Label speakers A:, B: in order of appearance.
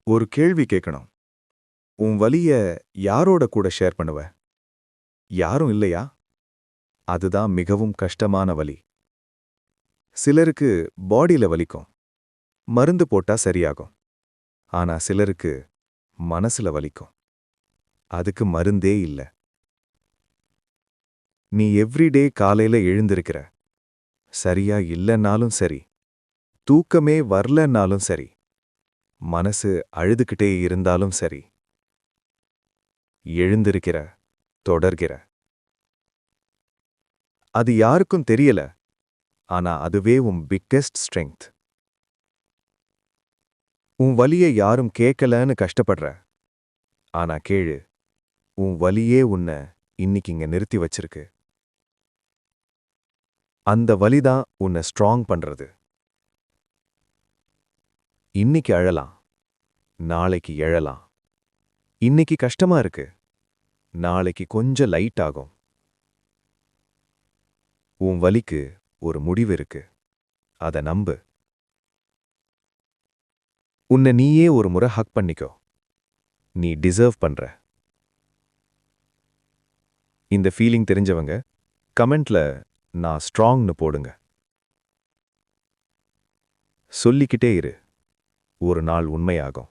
A: ஒரு கேள்வி கேட்கணும். உன் வலிய யாரோட கூட ஷேர் பண்ணுவ? யாரும் இல்லையா? அதுதான் மிகவும் கஷ்டமான வலி. சிலருக்கு பாடியில வலிக்கும். மருந்து போட்டா சரியாகும். ஆனா சிலருக்கு மனசுல வலிக்கும். அதுக்கு மருந்தே இல்ல. நீ எவ்ரிடே காலையில எழுந்திருக்கிற. சரியா இல்லன்னாலும் சரி. தூக்கமே வரலன்னாலும் சரி. மனசு அழுதுகிட்டே இருந்தாலும் சரி. எழுந்திருக்கிற, தொடர்கிற. அது யாருக்கும் தெரியல. ஆனா அதுவே உன் பிக்கெஸ்ட் ஸ்ட்ரெங்த். உன் வலிய யாரும் கேட்கலன்னு கஷ்டப்படுற. ஆனா கேளு, உன் வலியே உன்னை இன்னைக்கு இங்க நிறுத்தி வச்சிருக்கு. அந்த வலிதான் உன்னை ஸ்ட்ராங் பண்றது. இன்னைக்கு அழலாம், நாளைக்கு எழலாம். இன்னைக்கு கஷ்டமா இருக்கு, நாளைக்கு கொஞ்சம் லைட் ஆகும். உன் வலிக்கு ஒரு முடிவு இருக்கு. அத நம்பு. உன்னை நீயே ஒரு முறை ஹக் பண்ணிக்கோ. நீ டிசர்வ் பண்ற. இந்த ஃபீலிங் தெரிஞ்சவங்க கமெண்ட்ல நான் ஸ்ட்ராங்னு போடுங்க. சொல்லிக்கிட்டே இரு. ஒரு நாள் உண்மையாகும்.